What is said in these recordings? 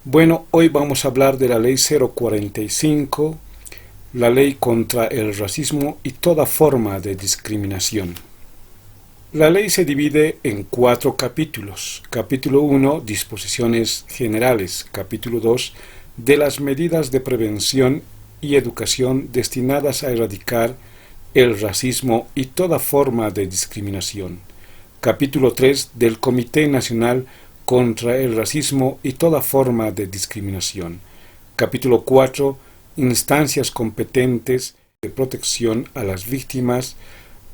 Bueno, hoy vamos a hablar de la Ley 045, la ley contra el racismo y toda forma de discriminación. La ley se divide en 4 capítulos. Capítulo 1, disposiciones generales. Capítulo 2, de las medidas de prevención y educación destinadas a erradicar el racismo y toda forma de discriminación. Capítulo 3, del Comité Nacional contra el racismo y toda forma de discriminación. Capítulo 4, instancias competentes de protección a las víctimas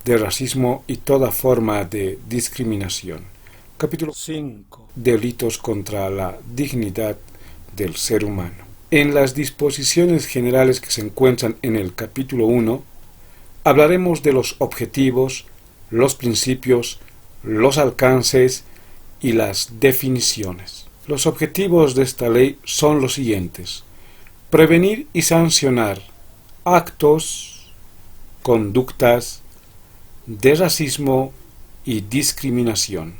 de racismo y toda forma de discriminación. Capítulo 5, delitos contra la dignidad del ser humano. En las disposiciones generales que se encuentran en el capítulo 1, hablaremos de los objetivos, los principios, los alcances y las definiciones. Los objetivos de esta ley son los siguientes: prevenir y sancionar actos, conductas de racismo y discriminación.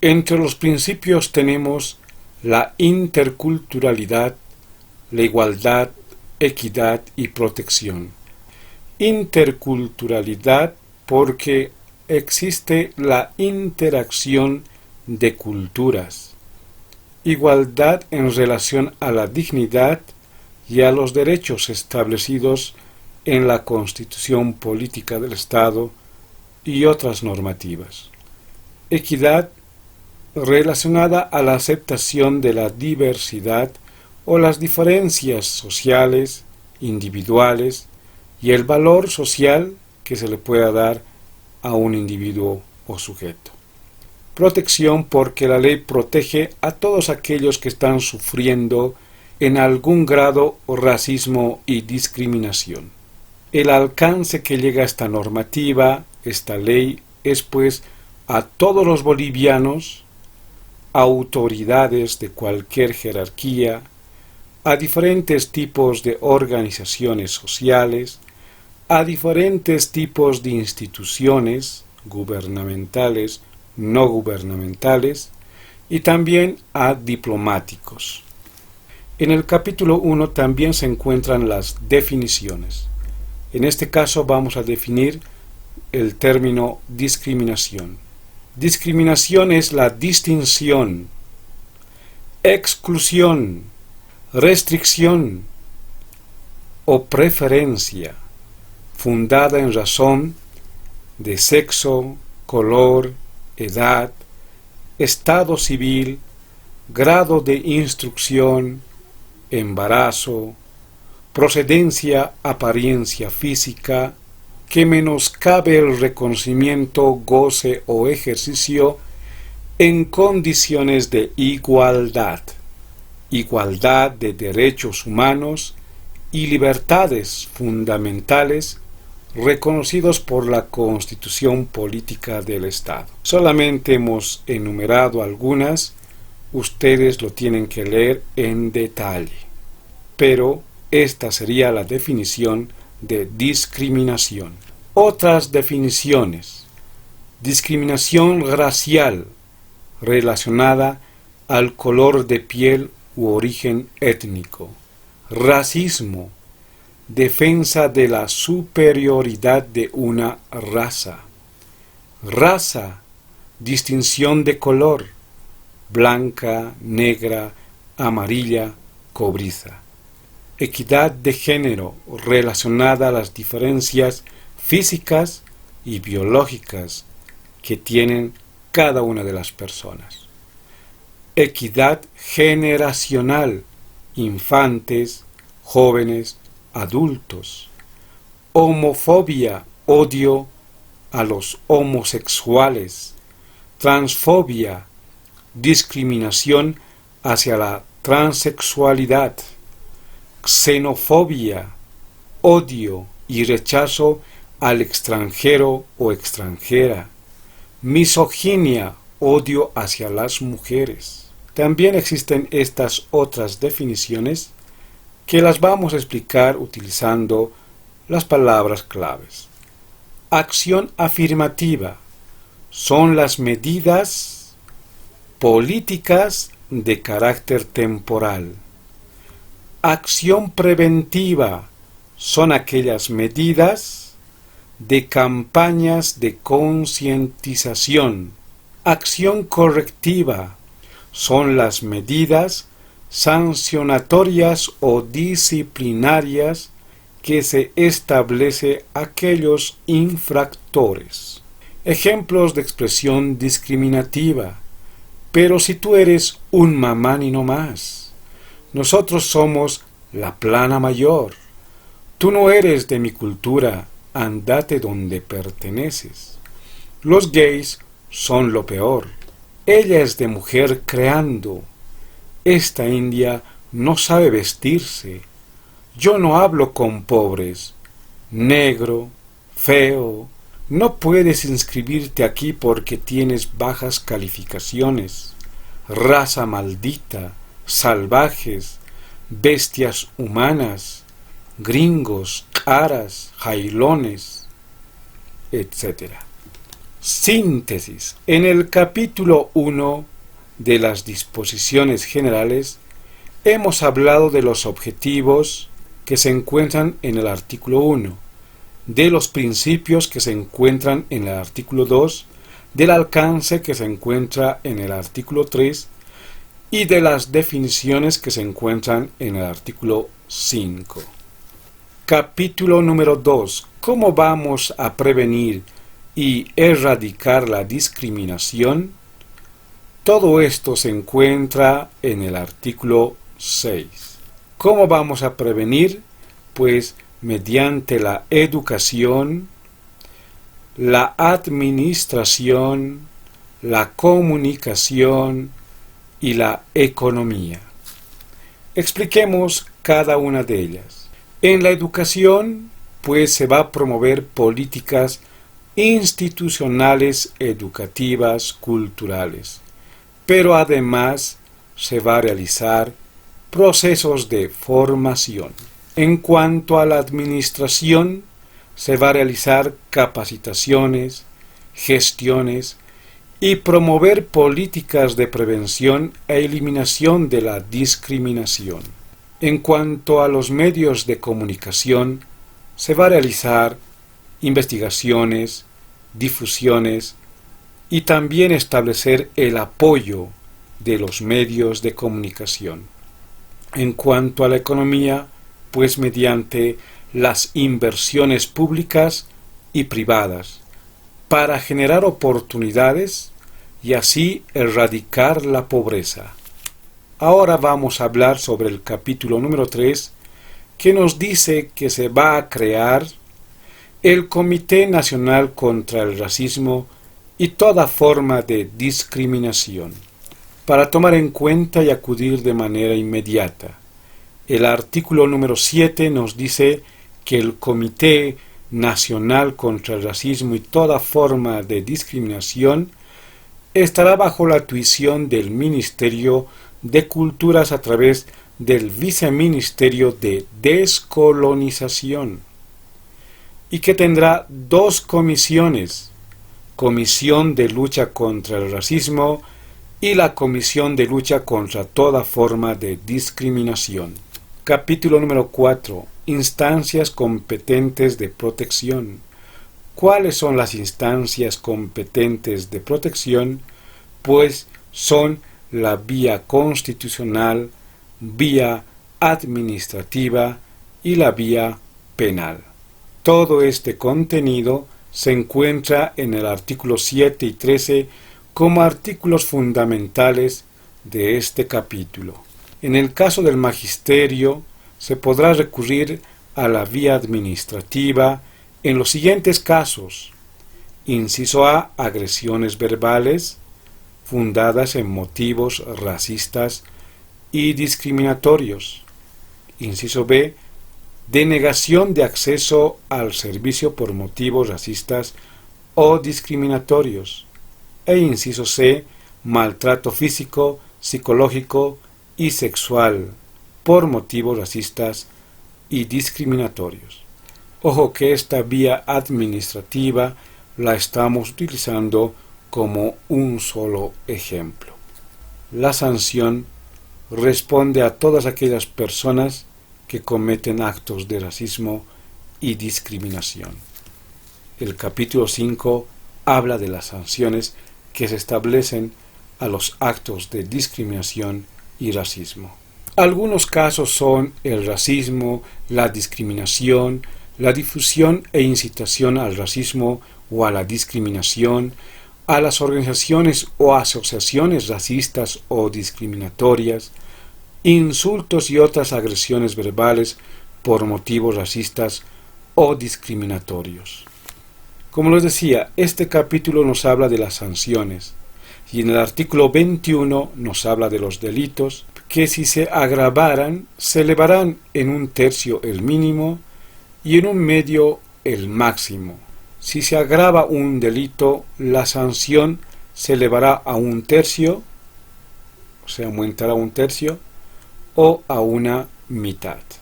Entre los principios tenemos la interculturalidad, la igualdad, equidad y protección. Interculturalidad porque existe la interacción de culturas. Igualdad en relación a la dignidad y a los derechos establecidos en la Constitución Política del Estado y otras normativas. Equidad relacionada a la aceptación de la diversidad o las diferencias sociales, individuales y el valor social que se le pueda dar a un individuo o sujeto. Protección porque la ley protege a todos aquellos que están sufriendo en algún grado racismo y discriminación. El alcance que llega a esta normativa, esta ley, es pues a todos los bolivianos, autoridades de cualquier jerarquía, a diferentes tipos de organizaciones sociales, a diferentes tipos de instituciones gubernamentales, no gubernamentales, y también a diplomáticos. En el capítulo 1 también se encuentran las definiciones. En este caso vamos a definir el término discriminación. Discriminación es la distinción, exclusión, restricción o preferencia fundada en razón de sexo, color, edad, estado civil, grado de instrucción, embarazo, procedencia, apariencia física, que menoscabe el reconocimiento, goce o ejercicio en condiciones de igualdad, igualdad de derechos humanos y libertades fundamentales reconocidos por la Constitución Política del Estado. Solamente hemos enumerado algunas, ustedes lo tienen que leer en detalle, pero esta sería la definición de discriminación. Otras definiciones: discriminación racial relacionada al color de piel u origen étnico. Racismo, defensa de la superioridad de una raza. Raza, distinción de color, blanca, negra, amarilla, cobriza. Equidad de género, relacionada a las diferencias físicas y biológicas que tienen cada una de las personas. Equidad generacional, infantes, jóvenes, adultos. Homofobia, odio a los homosexuales. Transfobia, discriminación hacia la transexualidad. Xenofobia, odio y rechazo al extranjero o extranjera. Misoginia, odio hacia las mujeres. También existen estas otras definiciones que las vamos a explicar utilizando las palabras claves. Acción afirmativa son las medidas políticas de carácter temporal. Acción preventiva son aquellas medidas de campañas de concientización. Acción correctiva son las medidas sancionatorias o disciplinarias que se establece a aquellos infractores. Ejemplos de expresión discriminativa. Pero si tú eres un mamán y no más, nosotros somos la plana mayor. Tú no eres de mi cultura, andate donde perteneces. Los gays son lo peor. Ella es de mujer creando. Esta india no sabe vestirse. Yo no hablo con pobres. Negro, feo. No puedes inscribirte aquí porque tienes bajas calificaciones. Raza maldita, salvajes, bestias humanas, gringos, caras, jailones, etc. Síntesis. En el capítulo 1 de las disposiciones generales hemos hablado de los objetivos que se encuentran en el artículo 1, de los principios que se encuentran en el artículo 2, del alcance que se encuentra en el artículo 3 y de las definiciones que se encuentran en el artículo 5. Capítulo número 2. ¿Cómo vamos a prevenir y erradicar la discriminación? Todo esto se encuentra en el artículo 6. ¿Cómo vamos a prevenir? Pues mediante la educación, la administración, la comunicación y la economía. Expliquemos cada una de ellas. En la educación, pues se va a promover políticas institucionales, educativas, culturales, pero además se va a realizar procesos de formación. En cuanto a la administración, se va a realizar capacitaciones, gestiones y promover políticas de prevención e eliminación de la discriminación. En cuanto a los medios de comunicación, se va a realizar investigaciones, difusiones y también establecer el apoyo de los medios de comunicación. En cuanto a la economía, pues mediante las inversiones públicas y privadas, para generar oportunidades y así erradicar la pobreza. Ahora vamos a hablar sobre el capítulo número 3, que nos dice que se va a crear el Comité Nacional contra el Racismo y toda forma de discriminación, para tomar en cuenta y acudir de manera inmediata. El artículo número 7 nos dice que el Comité Nacional contra el Racismo y toda forma de discriminación estará bajo la tuición del Ministerio de Culturas a través del Viceministerio de Descolonización, y que tendrá dos comisiones: Comisión de Lucha contra el Racismo y la Comisión de Lucha contra toda forma de discriminación. Capítulo número 4. Instancias competentes de protección. ¿Cuáles son las instancias competentes de protección? Pues son la vía constitucional, vía administrativa y la vía penal. Todo este contenido se encuentra en el artículo 7 y 13 como artículos fundamentales de este capítulo. En el caso del magisterio, se podrá recurrir a la vía administrativa en los siguientes casos. Inciso A, agresiones verbales fundadas en motivos racistas y discriminatorios. Inciso B, denegación de acceso al servicio por motivos racistas o discriminatorios. E inciso C, maltrato físico, psicológico y sexual por motivos racistas y discriminatorios. Ojo que esta vía administrativa la estamos utilizando como un solo ejemplo. la sanción responde a todas aquellas personas que cometen actos de racismo y discriminación. El capítulo 5 habla de las sanciones que se establecen a los actos de discriminación y racismo. Algunos casos son el racismo, la discriminación, la difusión e incitación al racismo o a la discriminación, a las organizaciones o asociaciones racistas o discriminatorias, insultos y otras agresiones verbales por motivos racistas o discriminatorios. Como les decía, este capítulo nos habla de las sanciones y en el artículo 21 nos habla de los delitos que si se agravaran se elevarán en 1/3 el mínimo y en 1/2 el máximo. Si se agrava un delito, la sanción se elevará a 1/3, se aumentará 1/3 o a 1/2.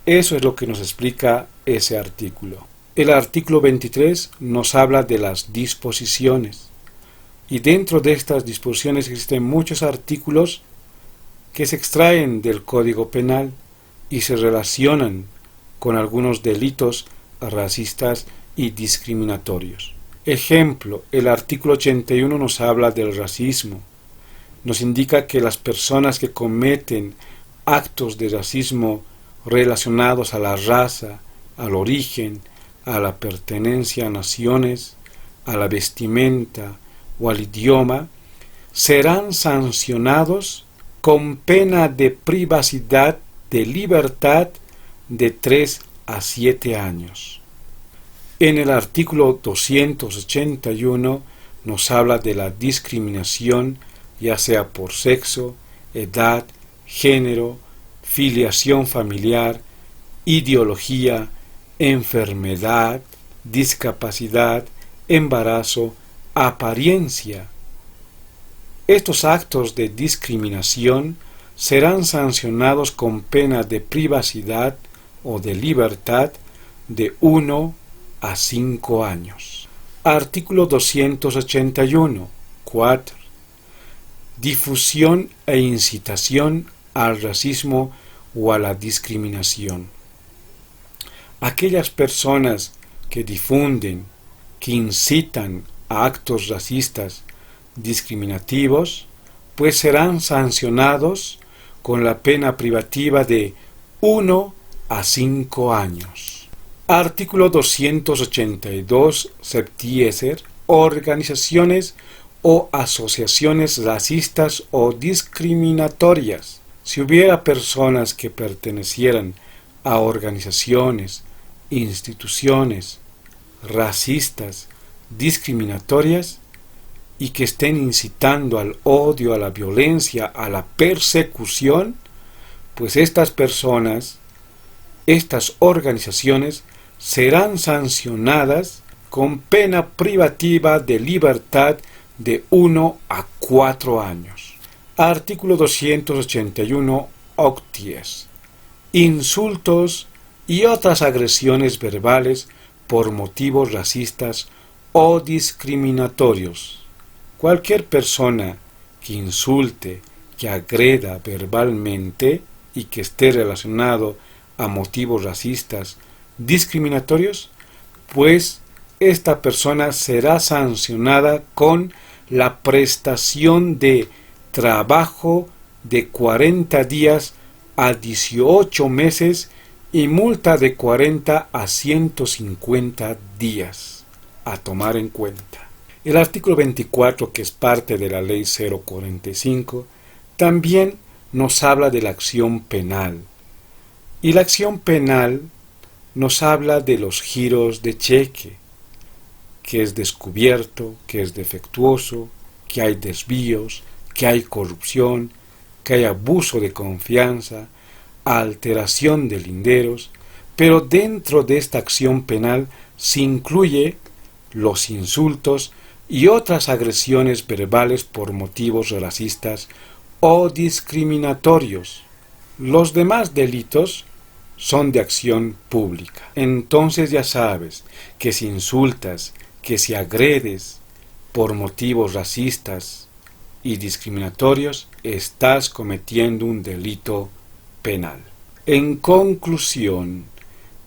Eso es lo que nos explica ese artículo. El artículo 23 nos habla de las disposiciones y dentro de estas disposiciones existen muchos artículos que se extraen del Código Penal y se relacionan con algunos delitos racistas y discriminatorios. Ejemplo, el artículo 81 nos habla del racismo. Nos indica que las personas que cometen actos de racismo relacionados a la raza, al origen, a la pertenencia a naciones, a la vestimenta o al idioma, serán sancionados con pena de privacidad de libertad de 3 a 7 años. En el artículo 281 nos habla de la discriminación, ya sea por sexo, edad, género, filiación familiar, ideología, enfermedad, discapacidad, embarazo, apariencia. Estos actos de discriminación serán sancionados con pena de privacidad o de libertad de 1 a 5 años. Artículo 281. 4. Difusión e incitación al racismo o a la discriminación. Aquellas personas que difunden, que incitan a actos racistas, discriminativos, pues serán sancionados con la pena privativa de 1 a 5 años. Artículo 282, septieser, organizaciones o asociaciones racistas o discriminatorias. Si hubiera personas que pertenecieran a organizaciones, instituciones racistas, discriminatorias y que estén incitando al odio, a la violencia, a la persecución, pues estas personas, estas organizaciones serán sancionadas con pena privativa de libertad de 1 a 4 años. Artículo 281 octies. Insultos y otras agresiones verbales por motivos racistas o discriminatorios. Cualquier persona que insulte, que agreda verbalmente y que esté relacionado a motivos racistas, discriminatorios, pues esta persona será sancionada con la prestación de trabajo de 40 días a 18 meses y multa de 40 a 150 días, a tomar en cuenta. El artículo 24, que es parte de la Ley 045, también nos habla de la acción penal. Y la acción penal nos habla de los giros de cheque, que es descubierto, que es defectuoso, que hay desvíos, que hay corrupción, que hay abuso de confianza, alteración de linderos, pero dentro de esta acción penal se incluye los insultos y otras agresiones verbales por motivos racistas o discriminatorios. Los demás delitos son de acción pública. Entonces ya sabes que si insultas, que si agredes por motivos racistas y discriminatorios, estás cometiendo un delito penal. En conclusión,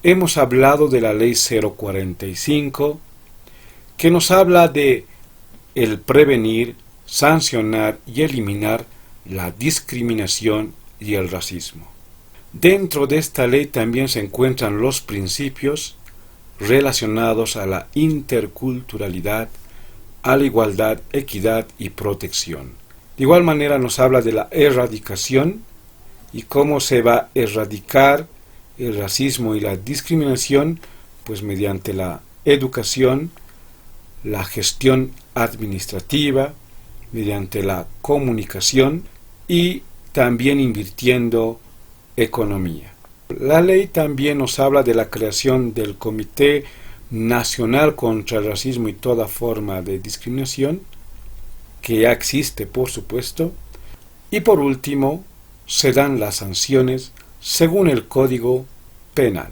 hemos hablado de la Ley 045, que nos habla de el prevenir, sancionar y eliminar la discriminación y el racismo. Dentro de esta ley también se encuentran los principios relacionados a la interculturalidad, a la igualdad, equidad y protección. De igual manera nos habla de la erradicación y cómo se va a erradicar el racismo y la discriminación, pues mediante la educación, la gestión administrativa, mediante la comunicación y también invirtiendo economía. La ley también nos habla de la creación del Comité Nacional contra el Racismo y toda forma de discriminación, que ya existe, por supuesto, y por último, se dan las sanciones según el Código Penal.